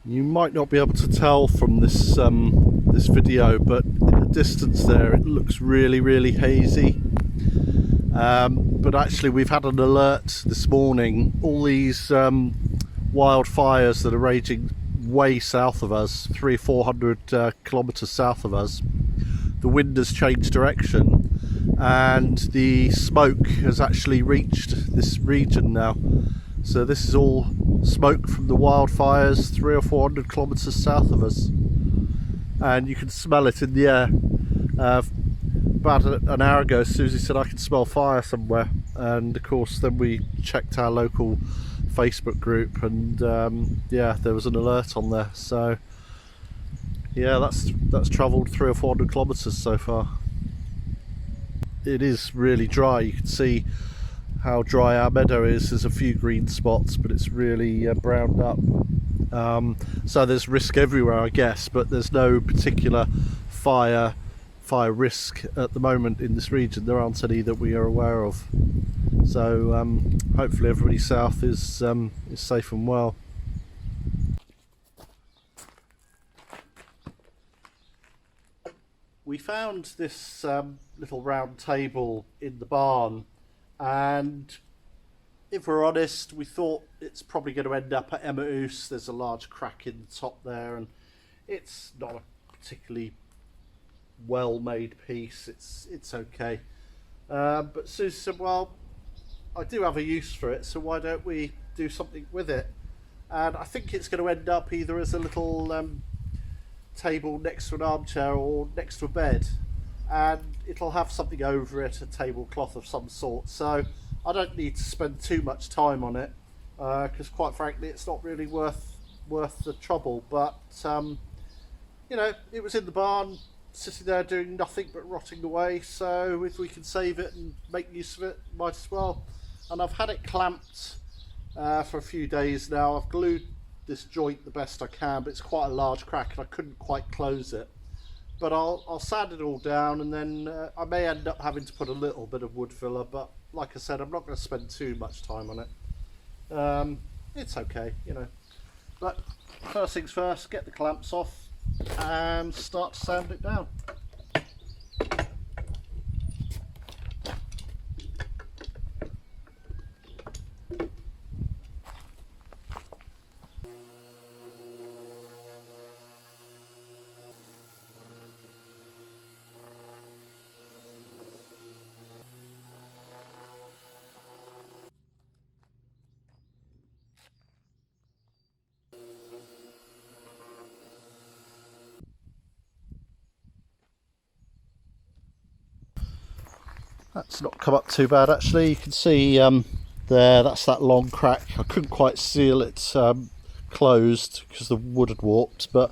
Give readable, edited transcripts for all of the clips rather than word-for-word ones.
You might not be able to tell from this video, but in the distance there it looks really hazy. But actually we've had an alert this morning. All these wildfires that are raging way south of us, 300-400 kilometers south of us. The wind has changed direction and the smoke has actually reached this region now. So this is all smoke from the wildfires 300 or 400 kilometers south of us, and you can smell it in the air. About an hour ago, Susie said I could smell fire somewhere, and of course then we checked our local Facebook group, and yeah, there was an alert on there. So yeah, that's travelled 300 or 400 kilometers so far. It is really dry. You can see how dry our meadow is. There's a few green spots, but it's really browned up. So there's risk everywhere, I guess, but there's no particular fire risk at the moment in this region. There aren't any that we are aware of. So hopefully everybody south is safe and well. We found this little round table in the barn, and if we're honest, we thought it's probably going to end up at Emmaus. There's a large crack in the top there, and it's not a particularly well-made piece. It's okay. But Susie said, well, I do have a use for it, so why don't we do something with it? And I think it's going to end up either as a little table next to an armchair or next to a bed, and it'll have something over it, a tablecloth of some sort. So I don't need to spend too much time on it, because quite frankly it's not really worth the trouble. But you know, it was in the barn sitting there doing nothing but rotting away, so if we can save it and make use of it, might as well. And I've had it clamped for a few days now. I've glued this joint the best I can, but it's quite a large crack and I couldn't quite close it. But I'll sand it all down, and then I may end up having to put a little bit of wood filler, but like I said, I'm not going to spend too much time on it. It's okay, you know. But first things first, get the clamps off and start to sand it down. That's not come up too bad actually. You can see there, that's that long crack. I couldn't quite seal it closed because the wood had warped, but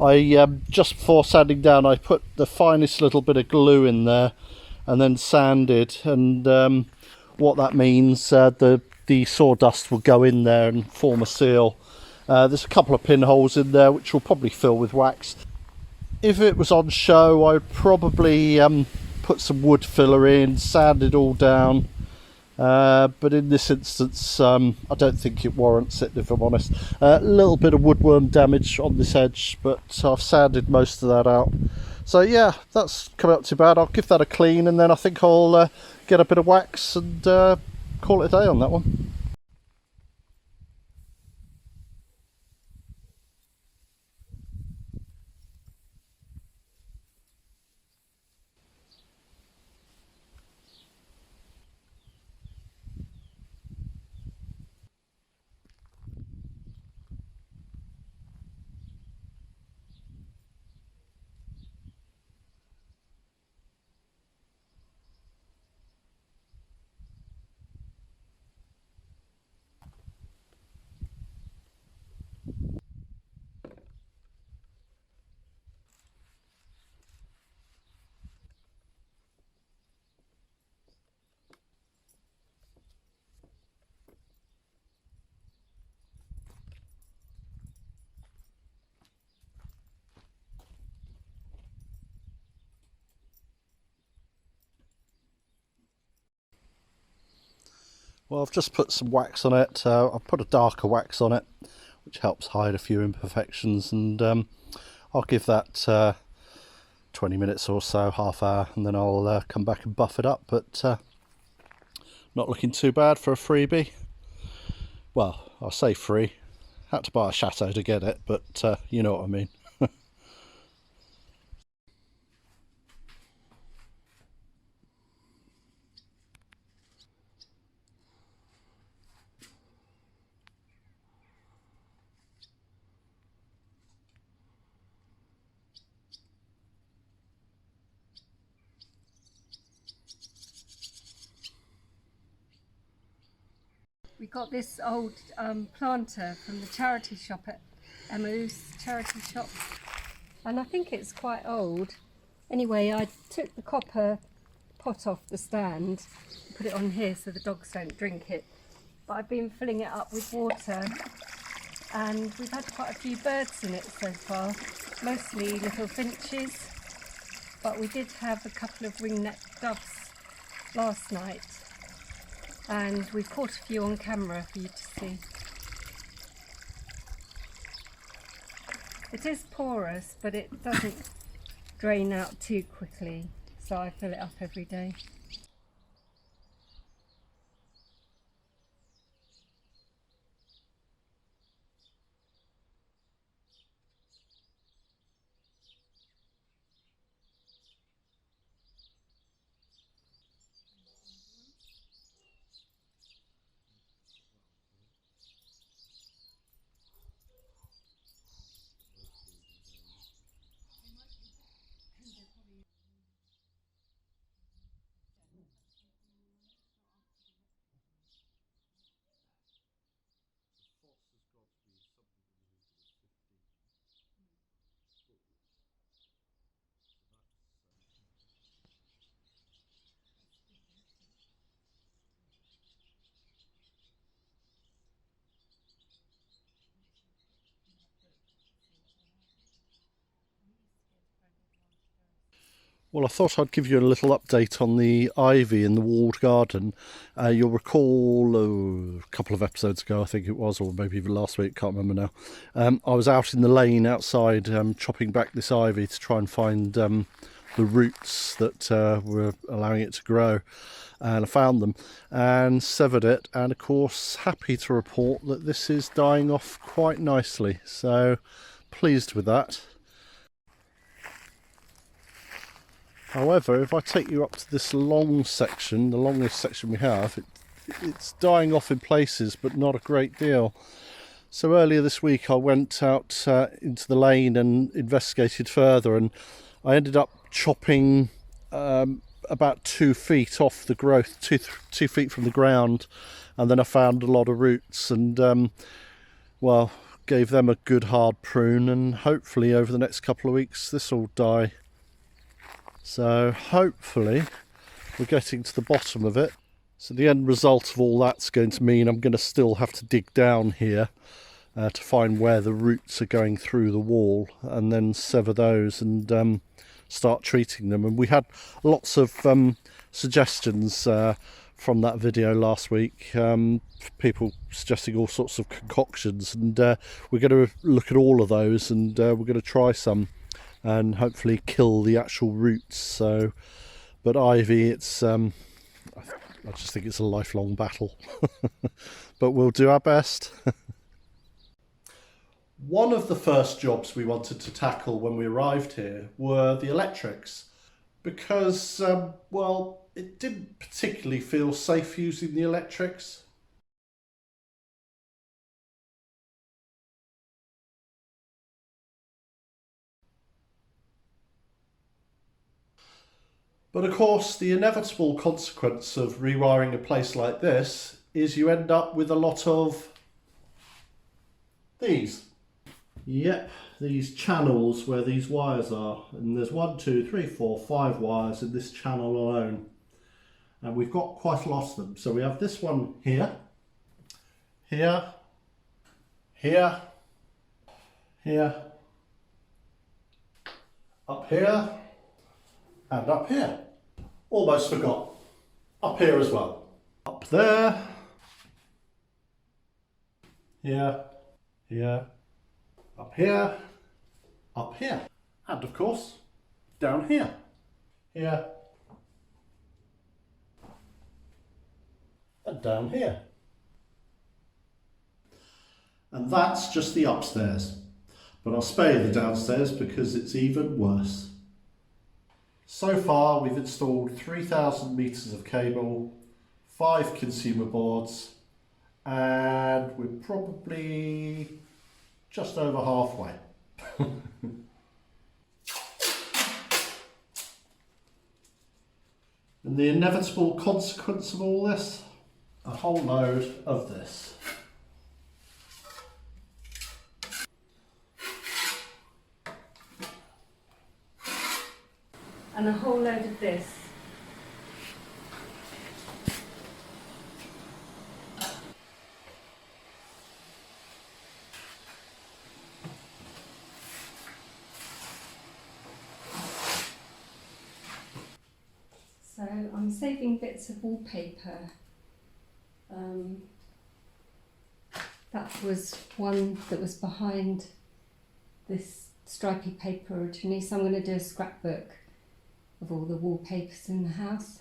I just before sanding down I put the finest little bit of glue in there and then sanded, and what that means, the sawdust will go in there and form a seal. There's a couple of pinholes in there which will probably fill with wax. If it was on show, I'd probably put some wood filler in, sand it all down, but in this instance I don't think it warrants it, if I'm honest. A little bit of woodworm damage on this edge, but I've sanded most of that out. So yeah, that's come out too bad. I'll give that a clean, and then I think I'll get a bit of wax and call it a day on that one. Well, I've just put some wax on it. I've put a darker wax on it. which helps hide a few imperfections, and I'll give that 20 minutes or so, half hour, and then I'll come back and buff it up. But not looking too bad for a freebie. Well, I'll say free. Had to buy a Château to get it, but you know what I mean. We got this old planter from the charity shop at Emmaus charity shop, and I think it's quite old. Anyway, I took the copper pot off the stand, put it on here so the dogs don't drink it, but I've been filling it up with water, and we've had quite a few birds in it so far, mostly little finches, but we did have a couple of ring-necked doves last night, and we've caught a few on camera for you to see. It is porous, but it doesn't drain out too quickly, so I fill it up every day. Well, I thought I'd give you a little update on the ivy in the walled garden. You'll recall a couple of episodes ago, I think it was, or maybe even last week, can't remember now. I was out in the lane outside chopping back this ivy to try and find the roots that were allowing it to grow. And I found them and severed it, and of course happy to report that this is dying off quite nicely. So pleased with that. However, if I take you up to this long section, the longest section we have, it's dying off in places, but not a great deal. So earlier this week I went out into the lane and investigated further, and I ended up chopping about 2 feet off the growth, 2 feet from the ground, and then I found a lot of roots, and well, gave them a good hard prune, and hopefully over the next couple of weeks this will die. So hopefully we're getting to the bottom of it. So the end result of all that's going to mean I'm going to still have to dig down here to find where the roots are going through the wall, and then sever those and start treating them. And we had lots of suggestions from that video last week, people suggesting all sorts of concoctions, and we're going to look at all of those, and we're going to try some and hopefully kill the actual roots. So, but ivy, it's I just think it's a lifelong battle, but we'll do our best. One of the first jobs we wanted to tackle when we arrived here were the electrics, because well, it didn't particularly feel safe using the electrics. But of course, the inevitable consequence of rewiring a place like this is you end up with a lot of these. Yep, these channels where these wires are. And there's 1, 2, 3, 4, 5 wires in this channel alone. And we've got quite a lot of them. So we have this one here, here, here, here, up here, and up here. Almost forgot. Up here as well. Up there. Here. here, up here, up here, and of course, down here, here, and down here. And that's just the upstairs, but I'll spare you the downstairs because it's even worse. So far we've installed 3,000 metres of cable, 5 consumer boards, and we're probably just over halfway. And the inevitable consequence of all this? A whole load of this. And a whole load of this. So I'm saving bits of wallpaper. That was one that was behind this stripy paper originally, so I'm going to do a scrapbook of all the wallpapers in the house.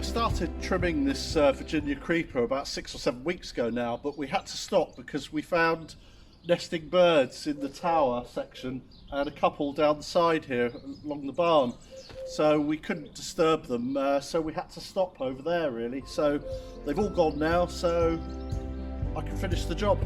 Started trimming this Virginia creeper about 6 or 7 weeks ago now, but we had to stop because we found nesting birds in the tower section and a couple down the side here along the barn, so we couldn't disturb them, so we had to stop over there really. So they've all gone now, so I can finish the job.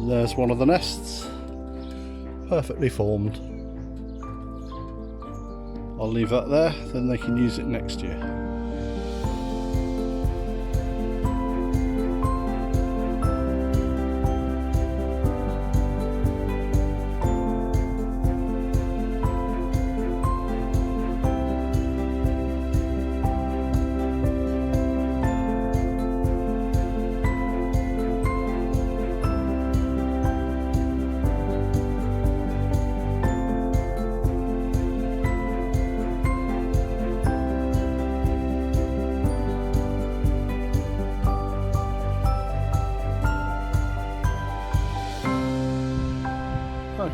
There's one of the nests, perfectly formed. I'll leave that there, then they can use it next year.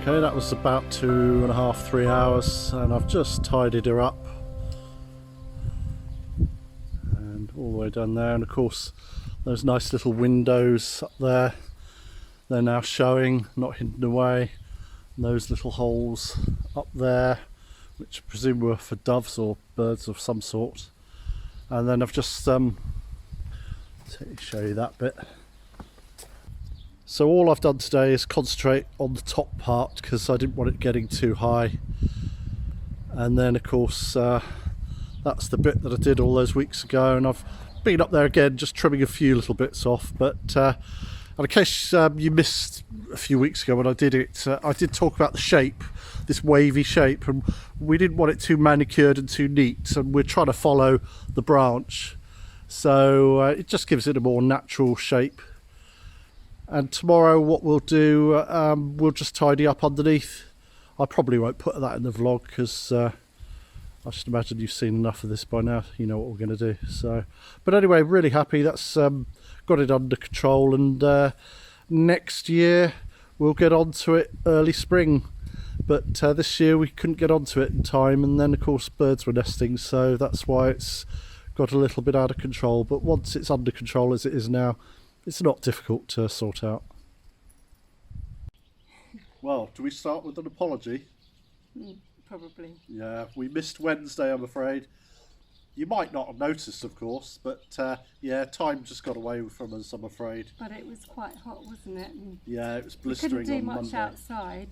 Okay, that was about 2.5, 3 hours, and I've just tidied her up. And all the way down there, and of course those nice little windows up there, they're now showing, not hidden away. And those little holes up there, which I presume were for doves or birds of some sort. And then I've just show you that bit. So all I've done today is concentrate on the top part because I didn't want it getting too high. And then of course that's the bit that I did all those weeks ago, and I've been up there again just trimming a few little bits off. But in case you missed a few weeks ago when I did it, I did talk about the shape, this wavy shape, and we didn't want it too manicured and too neat, and we're trying to follow the branch, so it just gives it a more natural shape. And tomorrow what we'll do, we'll just tidy up underneath. I probably won't put that in the vlog because I should imagine you've seen enough of this by now. You know what we're going to do. So, but anyway, really happy that's got it under control, and next year we'll get onto it early spring. But this year we couldn't get onto it in time, and then of course birds were nesting, so that's why it's got a little bit out of control. But once it's under control as it is now, it's not difficult to sort out. Well, do we start with an apology? Probably. Yeah, we missed Wednesday, I'm afraid. You might not have noticed, of course, but yeah, time just got away from us, I'm afraid. But it was quite hot, wasn't it? And yeah, it was we blistering couldn't do on much Monday. outside,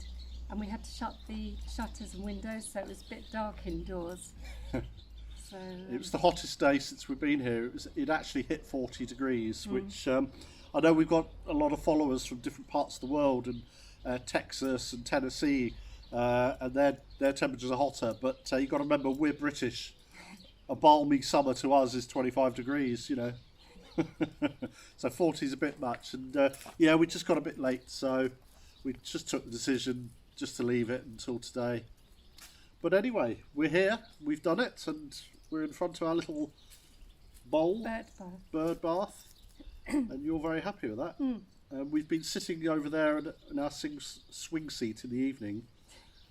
and we had to shut the shutters and windows, so it was a bit dark indoors. So It was the hottest day since we've been here. It actually hit 40 degrees, which I know we've got a lot of followers from different parts of the world, and Texas and Tennessee, and their temperatures are hotter. But you've got to remember, we're British. A balmy summer to us is 25 degrees, you know. So 40 is a bit much, and yeah, we just got a bit late, so we just took the decision just to leave it until today. But anyway, we're here, we've done it, and we're in front of our little bowl, bird bath, and you're very happy with that. We've been sitting over there in our swing seat in the evening,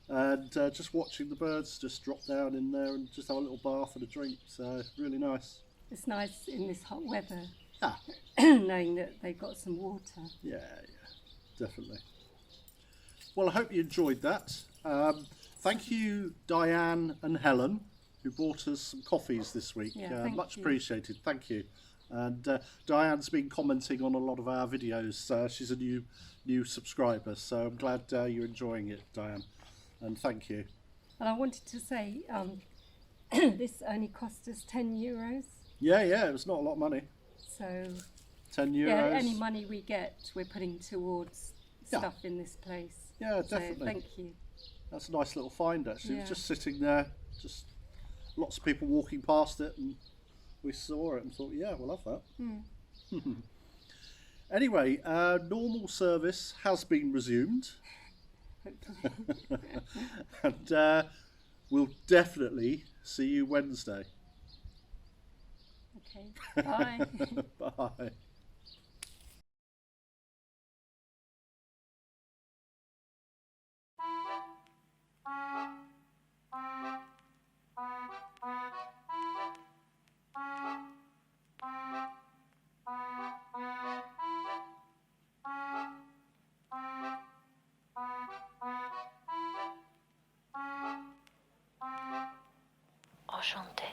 and just watching the birds just drop down in there and just have a little bath and a drink. So really nice. it's nice in this hot weather, Ah, knowing that they've got some water. yeah, definitely. Well, I hope you enjoyed that. Thank you, Diane and Helen, who bought us some coffees this week. Yeah, much you. appreciated. Thank you. And Diane's been commenting on a lot of our videos. She's a new subscriber, so I'm glad you're enjoying it, Diane. And thank you. And I wanted to say, this only cost us €10. Yeah, it was not a lot of money. So 10 euros. yeah, any money we get, we're putting towards Yeah. stuff in this place. Yeah, So definitely. thank you. That's a nice little find, actually. It Yeah. was just sitting there, just lots of people walking past it, and we saw it and thought, yeah, we'll have that. Anyway, normal service has been resumed. And we'll definitely see you Wednesday. Okay, bye. Bye. Enchanté.